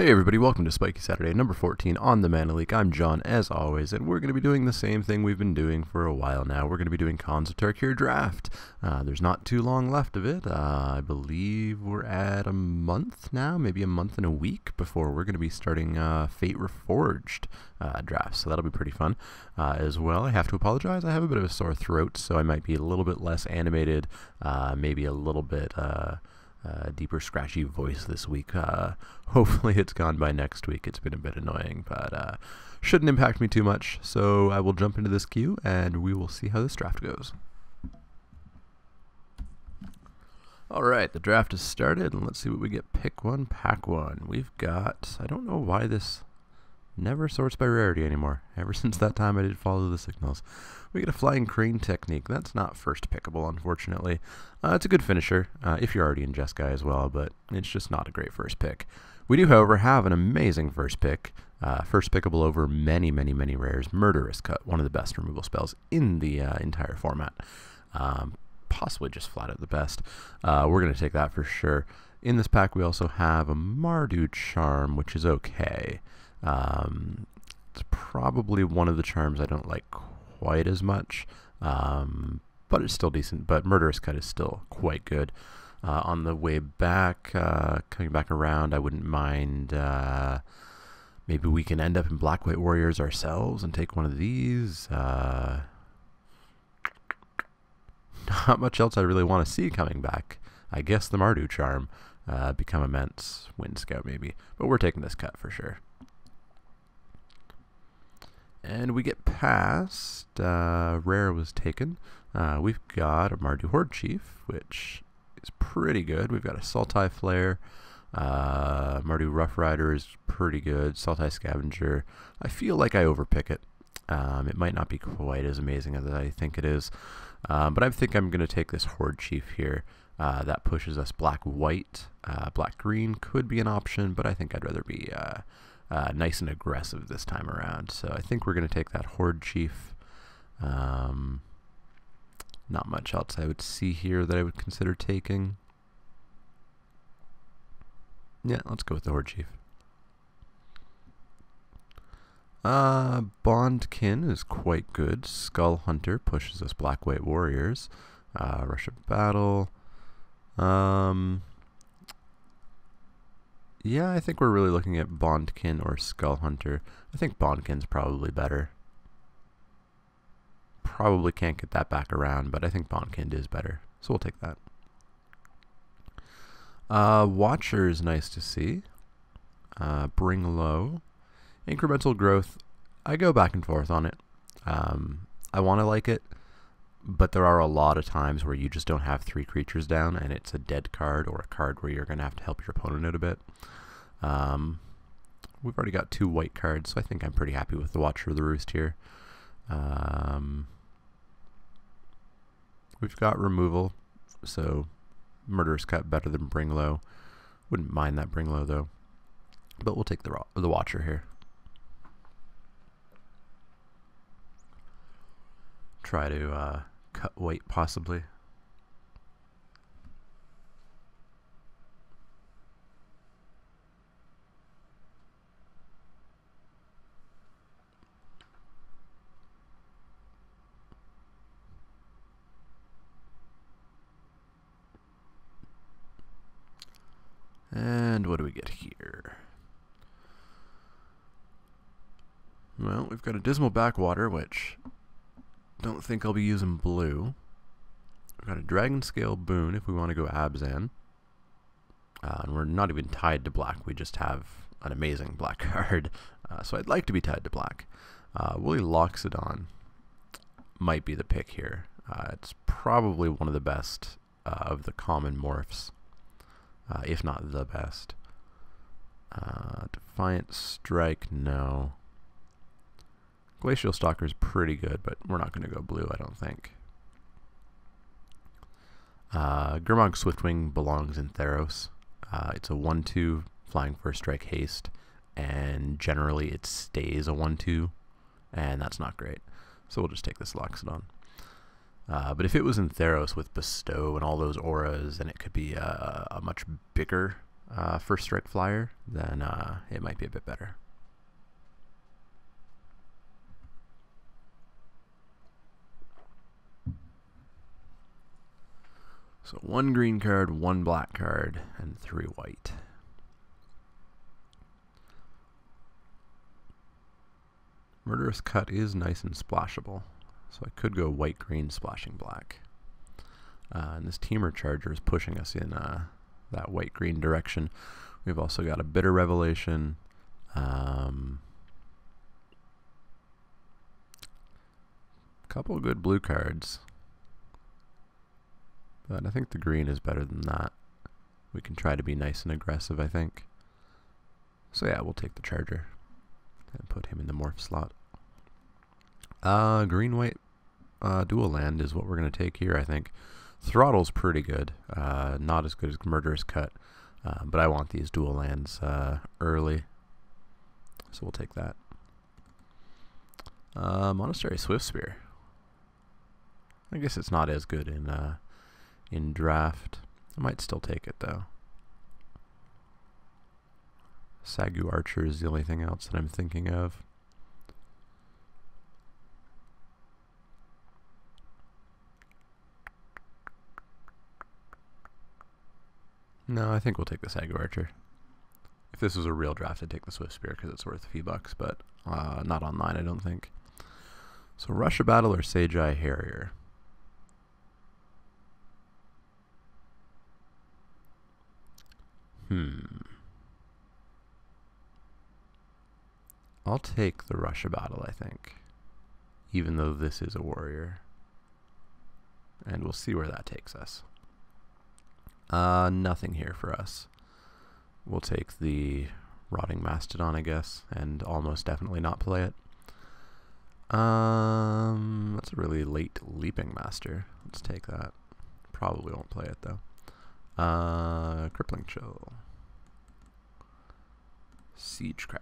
Hey everybody, welcome to Spikey Saturday, number 14 on the Leek. I'm John, as always, and we're going to be doing the same thing we've been doing for a while now. We're going to be doing Kahns of Tarkir draft. There's not too long left of it. I believe we're at a month now, maybe a month and a week before we're going to be starting Fate Reforged draft, so that'll be pretty fun. As well, I have to apologize, I have a bit of a sore throat, so I might be a little bit less animated, maybe a little bit deeper scratchy voice this week. Hopefully it's gone by next week. It's been a bit annoying, but shouldn't impact me too much. So I will jump into this queue and we will see how this draft goes. Alright, the draft is started and let's see what we get. Pick one, pack one. We've got, I don't know why this never sorts by rarity anymore. Ever since that time I did follow the signals. We get a flying crane technique. That's not first pickable, unfortunately. It's a good finisher, if you're already in Jeskai as well, but it's just not a great first pick. We do, however, have an amazing first pick. First pickable over many, many, many rares. Murderous Cut, one of the best removal spells in the entire format. Possibly just flat out the best. We're going to take that for sure. In this pack, we also have a Mardu Charm, which is okay. It's probably one of the charms I don't like quite as much, but it's still decent. But Murderous Cut is still quite good. On the way back, coming back around, I wouldn't mind, maybe we can end up in Black-White Warriors ourselves and take one of these. Not much else I really want to see coming back. I guess the Mardu Charm, Become Immense, Wind Scout maybe, but we're taking this cut for sure. And we get past, rare was taken. We've got a Mardu Horde Chief, which is pretty good. We've got a Sultai Flare. Mardu Rough Rider is pretty good. Sultai Scavenger. I feel like I overpick it. It might not be quite as amazing as I think it is. But I think I'm going to take this Horde Chief here. That pushes us Black-White. Black-Green could be an option, but I think I'd rather be nice and aggressive this time around. So I think we're going to take that Horde Chief. Not much else I would see here that I would consider taking. Yeah, let's go with the Horde Chief. Bondkin is quite good. Skull Hunter pushes us Black-White Warriors. Rush of Battle. Yeah, I think we're really looking at Bondkin or Skull Hunter. I think Bondkin's probably better. Probably can't get that back around, but I think Bondkin is better. So we'll take that. Watcher is nice to see. Bring Low. Incremental Growth. I go back and forth on it. I want to like it, but there are a lot of times where you just don't have 3 creatures down and it's a dead card or a card where you're going to have to help your opponent out a bit. We've already got 2 white cards, so I think I'm pretty happy with the Watcher of the Roost here. We've got removal, so Murderous Cut better than Bring Low. Wouldn't mind that Bring Low though, but we'll take the Watcher here. Try to cut white possibly. And what do we get here? Well, we've got a Dismal Backwater, which don't think I'll be using blue. We've got a Dragon Scale Boon if we want to go Abzan. And we're not even tied to black, we just have an amazing black card. So I'd like to be tied to black. Woolly Loxodon might be the pick here. It's probably one of the best of the common morphs. If not the best. Defiant Strike, no. Glacial Stalker is pretty good, but we're not going to go blue, I don't think. Gurmag Swiftwing belongs in Theros. It's a 1-2 flying first strike haste, and generally it stays a 1-2, and that's not great. So we'll just take this Loxodon. But if it was in Theros with Bestow and all those auras, then it could be a much bigger first strike flyer, then it might be a bit better. So 1 green card, 1 black card, and 3 white. Murderous Cut is nice and splashable, so I could go white, green, splashing black. And this Teamer Charger is pushing us in that white-green direction. We've also got a Bitter Revelation. Couple good blue cards. But I think the green is better than that. We can try to be nice and aggressive, I think. So yeah, we'll take the Charger and put him in the morph slot. Green-white dual land is what we're going to take here, I think. Throttle's pretty good. Not as good as Murderous Cut. But I want these dual lands early. So we'll take that. Monastery Swiftspear. I guess it's not as good in draft. I might still take it though. Sagu Archer is the only thing else that I'm thinking of. No, I think we'll take the Sagu Archer. If this was a real draft, I'd take the Swiftspear because it's worth a few bucks, but not online, I don't think. So Russia Battle or Sage Eye Harrier? I'll take the Russia Battle, I think, even though this is a warrior. And we'll see where that takes us. Nothing here for us. We'll take the Rotting Mastodon, I guess, and almost definitely not play it. That's a really late Leaping Master. Let's take that. Probably won't play it, though. Crippling Chill. Siegecraft.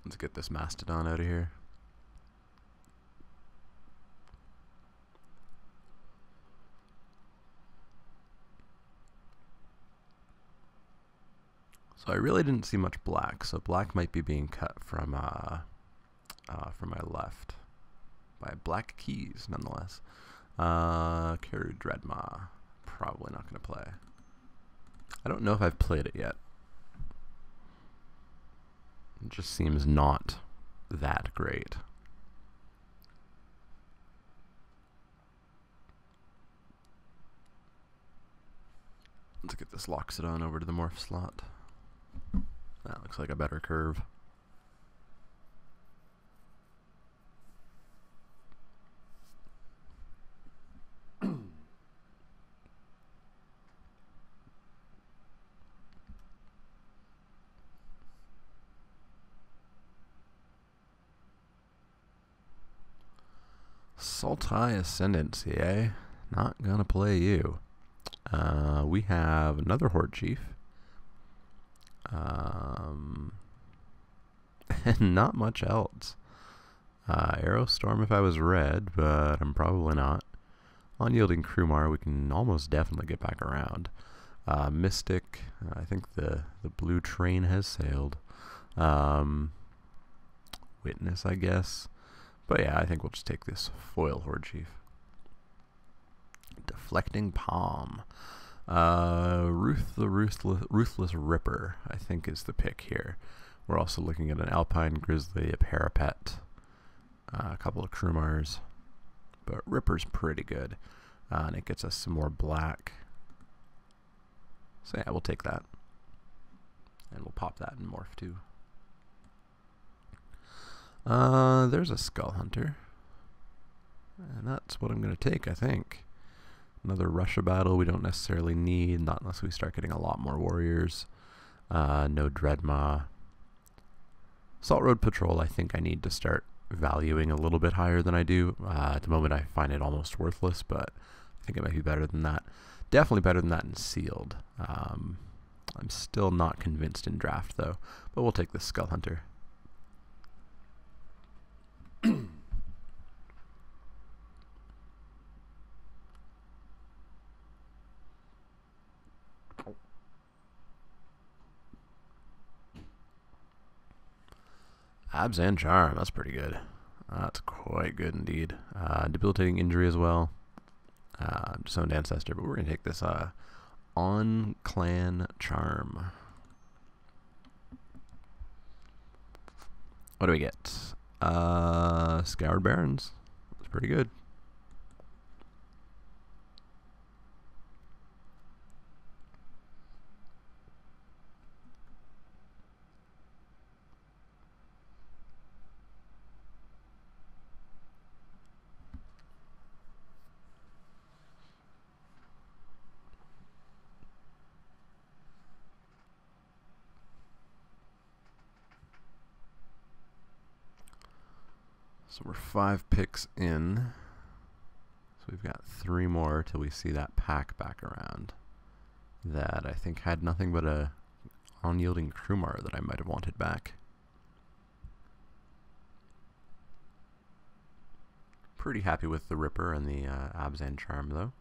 Let's get this Mastodon out of here. So I really didn't see much black, so black might be being cut from my left by Black Keys, nonetheless. Karu Dreadmaw, probably not going to play. I don't know if I've played it yet. It just seems not that great. Let's get this Loxodon over to the morph slot. That looks like a better curve. Sultai Ascendancy, eh? Not gonna play you. We have another Horde Chief. And not much else. Aerostorm if I was red, but I'm probably not. Unyielding Krumar, we can almost definitely get back around. Mystic, I think the blue train has sailed. Witness, I guess. But yeah, I think we'll just take this foil Horde Chief. Deflecting Palm. Ruthless Ripper, I think, is the pick here. We're also looking at an Alpine Grizzly, a Parapet, a couple of Krumars. But Ripper's pretty good. And it gets us some more black. So yeah, we'll take that. And we'll pop that in morph too. There's a Skull Hunter. And that's what I'm going to take, I think. Another Russia Battle we don't necessarily need, not unless we start getting a lot more warriors. No Dreadmaw. Salt Road Patrol, I think I need to start valuing a little bit higher than I do. At the moment I find it almost worthless, but I think it might be better than that. Definitely better than that in Sealed. I'm still not convinced in draft, though. But we'll take this Skull Hunter. Abs and Charm, that's pretty good. That's quite good indeed. Debilitating Injury as well. Disowned Ancestor, but we're going to take this On Clan Charm. What do we get? Scoured Barrens. That's pretty good. So we're 5 picks in. So we've got 3 more till we see that pack back around. That I think had nothing but a unyielding Krumar that I might have wanted back. Pretty happy with the Ripper and the Abzan Charm though.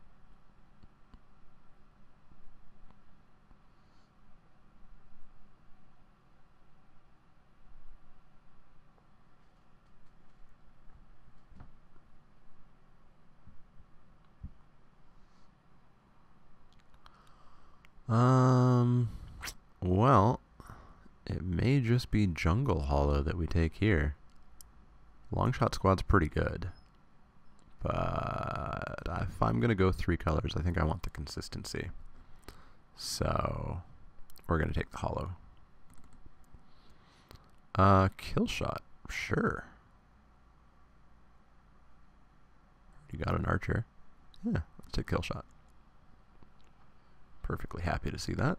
Well, it may just be Jungle Hollow that we take here. Longshot Squad's pretty good. But if I'm going to go 3 colors, I think I want the consistency. So, we're going to take the Hollow. Kill Shot, sure. You got an Archer. Yeah, let's take Kill Shot. Perfectly happy to see that.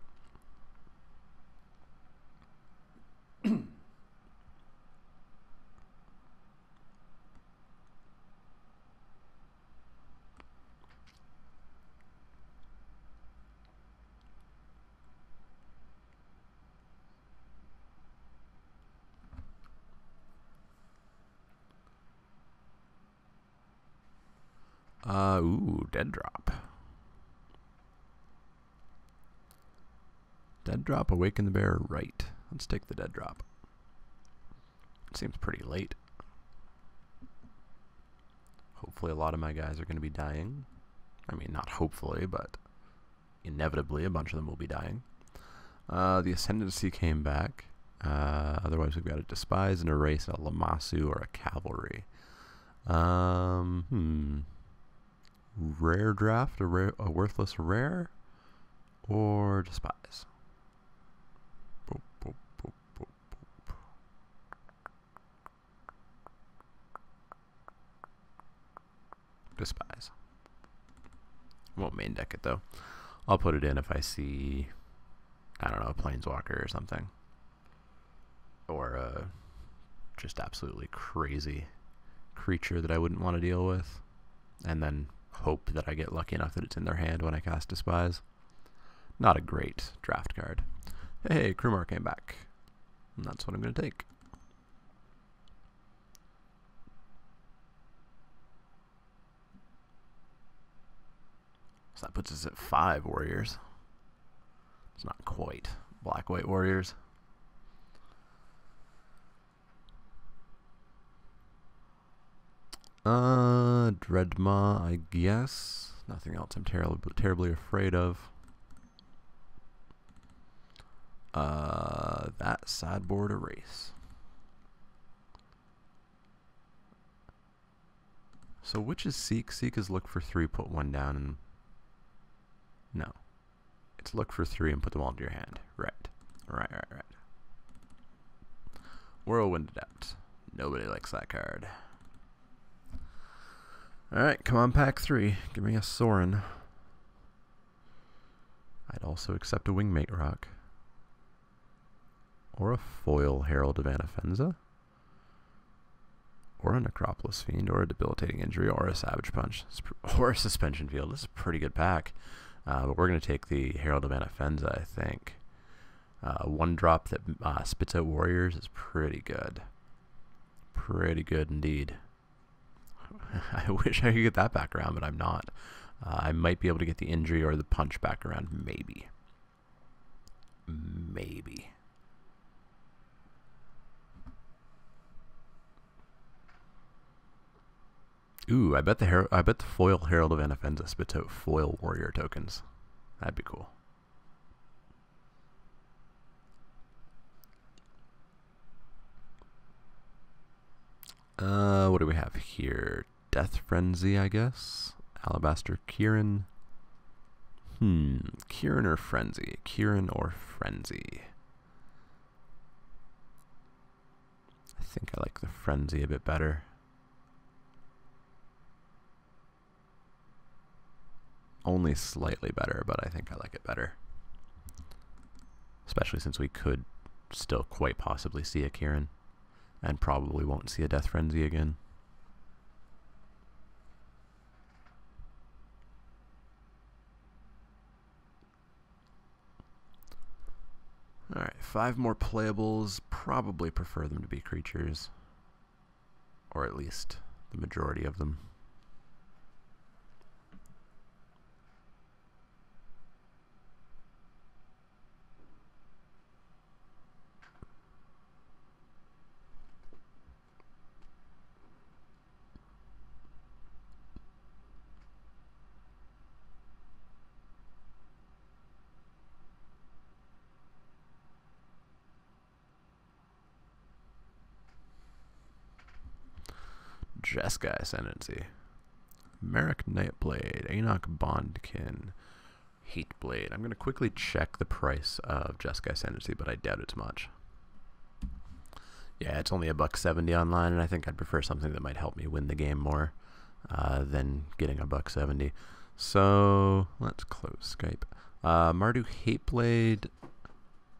Ooh, Dead Drop. Dead Drop, Awaken the Bear, right. Let's take the Dead Drop. It seems pretty late. Hopefully a lot of my guys are going to be dying. I mean, not hopefully, but inevitably a bunch of them will be dying. The Ascendancy came back. Otherwise we've got a Despise, an Erase, a Lamassu, or a Cavalry. Rare draft, a worthless rare, or Despise. Boop, boop, boop, boop, boop. Despise. Won't main deck it though. I'll put it in if I see, I don't know, a Planeswalker or something. Or a just absolutely crazy creature that I wouldn't want to deal with. And then hope that I get lucky enough that it's in their hand when I cast Despise. Not a great draft card. Hey, Krumar came back. And that's what I'm going to take. So that puts us at 5 warriors. It's not quite black-white warriors. Dreadmaw, I guess. Nothing else I'm terribly afraid of. That sideboard Erase. So which is Seek? Seek is look for 3, put 1 down, and no. It's look for 3 and put them all into your hand. Right. Right. Whirlwind Adept. Nobody likes that card. Alright, come on, pack 3. Give me a Sorin. I'd also accept a Wingmate Rock. Or a foil Herald of Anafenza. Or a Necropolis Fiend, or a Debilitating Injury, or a Savage Punch. Or a Suspension Field. This is a pretty good pack. But we're going to take the Herald of Anafenza, I think. 1 drop that spits out warriors is pretty good. Pretty good indeed. I wish I could get that back around, but I'm not. I might be able to get the injury or the punch back around, maybe. Maybe. Ooh, I bet the foil Herald of Anafenza spits out foil warrior tokens. That'd be cool. What do we have here? Death Frenzy, I guess. Alabaster Kieran. Kieran or Frenzy? Kieran or Frenzy? I think I like the Frenzy a bit better. Only slightly better, but I think I like it better. Especially since we could still quite possibly see a Kieran. And probably won't see a Death Frenzy again. Alright, 5 more playables. Probably prefer them to be creatures. Or at least the majority of them. Jeskai Ascendancy. Merrick Nightblade, Enoch Bondkin, Hateblade. I'm going to quickly check the price of Jeskai Ascendancy, but I doubt it's much. Yeah, it's only $1.70 online, and I think I'd prefer something that might help me win the game more than getting $1.70. So let's close Skype. Mardu Hateblade,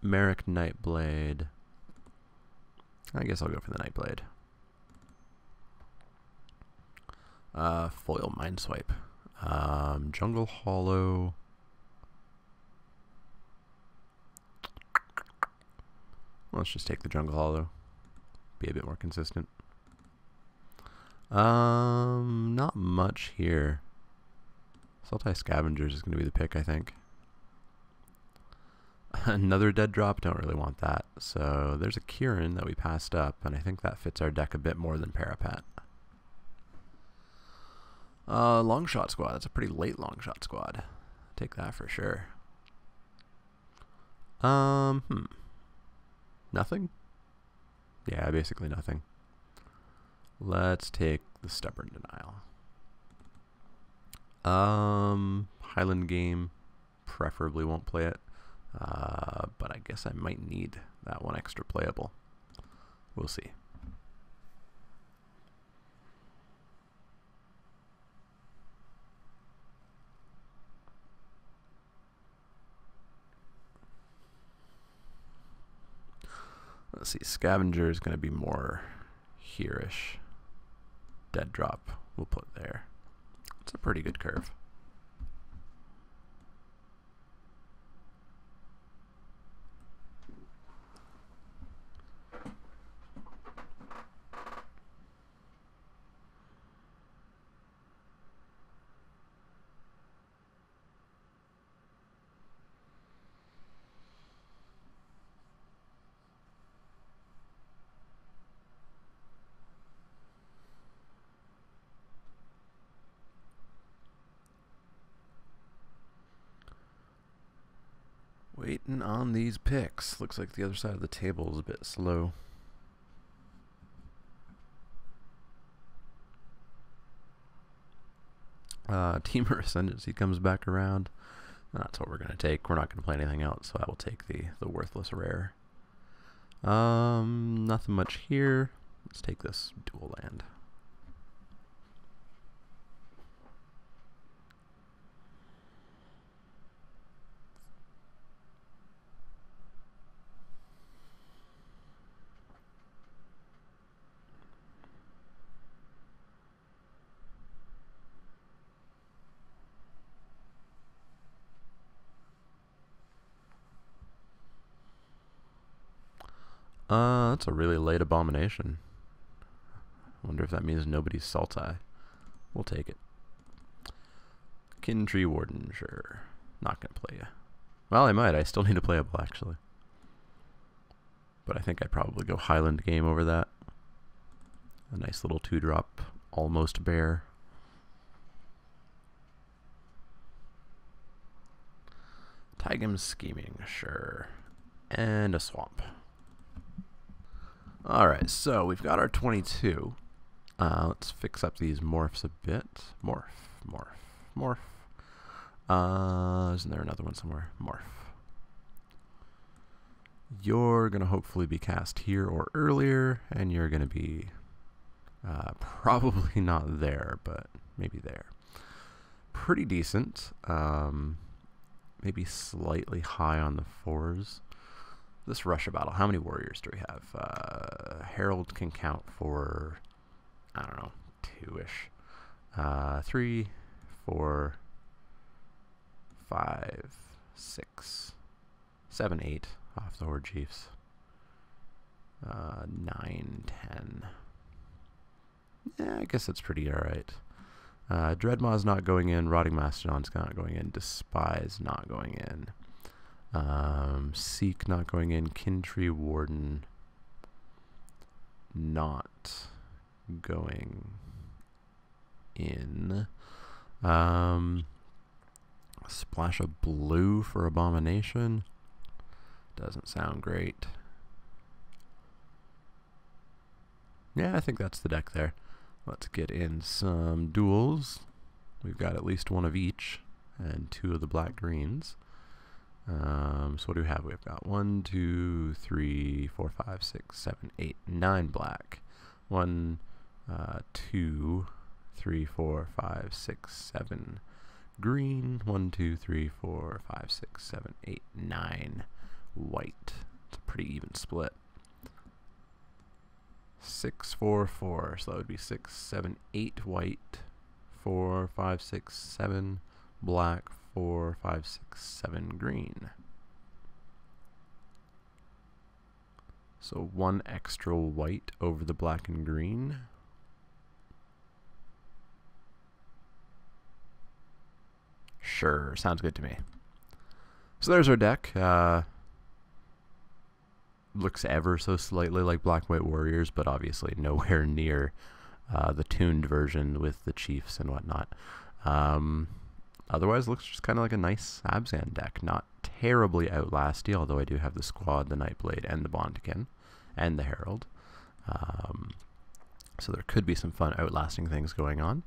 Merrick Nightblade. I guess I'll go for the Nightblade. Foil Mindswipe. Jungle Hollow. Let's just take the Jungle Hollow. Be a bit more consistent. Not much here. Sultai Scavengers is going to be the pick, I think. Another dead drop, don't really want that. So there's a Kieran that we passed up, and I think that fits our deck a bit more than Parapat. Long shot squad. That's a pretty late long shot squad. Take that for sure. Nothing? Yeah, basically nothing. Let's take the Stubborn Denial. Highland Game. Preferably won't play it. But I guess I might need that one extra playable. We'll see. Let's see, Scavenger is going to be more here-ish. Dead drop, we'll put there. It's a pretty good curve. Waiting on these picks. Looks like the other side of the table is a bit slow. Teamer Ascendancy comes back around. That's what we're going to take. We're not going to play anything else, so I will take the worthless rare. Nothing much here. Let's take this dual land. That's a really late Abomination. Wonder if that means nobody's Sultai. We'll take it. Kin Tree Warden, sure. Not gonna play ya. Well, I might. I still need to play a black, actually. But I think I'd probably go Highland Game over that. A nice little 2-drop, almost bear. Flag him scheming, sure. And a swamp. Alright, so we've got our 22. Let's fix up these morphs a bit. Morph, morph, morph. Isn't there another one somewhere? Morph. You're going to hopefully be cast here or earlier, and you're going to be probably not there, but maybe there. Pretty decent. Maybe slightly high on the 4s. This Russia battle, how many warriors do we have? Herald can count for, I don't know, 2-ish. 3, 4, 5, 6, 7, 8 off the Horde Chiefs. 9, 10. Yeah, I guess that's pretty alright. Dreadmaw's not going in, Rotting Mastodon's not going in, Despise not going in. Seek not going in, Kintree Warden not going in. Splash of blue for Abomination doesn't sound great. Yeah, I think that's the deck there. Let's get in some duels. We've got at least one of each and 2 of the black greens. So what do we have? We've got 1, 2, 3, 4, 5, 6, 7, 8, 9 black. 1, 2, 3, 4, 5, 6, 7 green. 1, 2, 3, 4, 5, 6, 7, 8, 9 white. It's a pretty even split. 6, 4, 4. So that would be 6, 7, 8 white. 4, 5, 6, 7 black. 4, 5, 6, 7 green. So 1 extra white over the black and green. Sure, sounds good to me. So there's our deck. Looks ever so slightly like Black White Warriors, but obviously nowhere near the tuned version with the Chiefs and whatnot. Otherwise, looks just kind of like a nice Abzan deck. Not terribly outlasty, although I do have the Squad, the Nightblade, and the Bontekin, and the Herald. So there could be some fun outlasting things going on.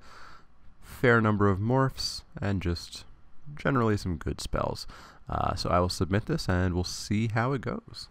Fair number of morphs, and just generally some good spells. So I will submit this, and we'll see how it goes.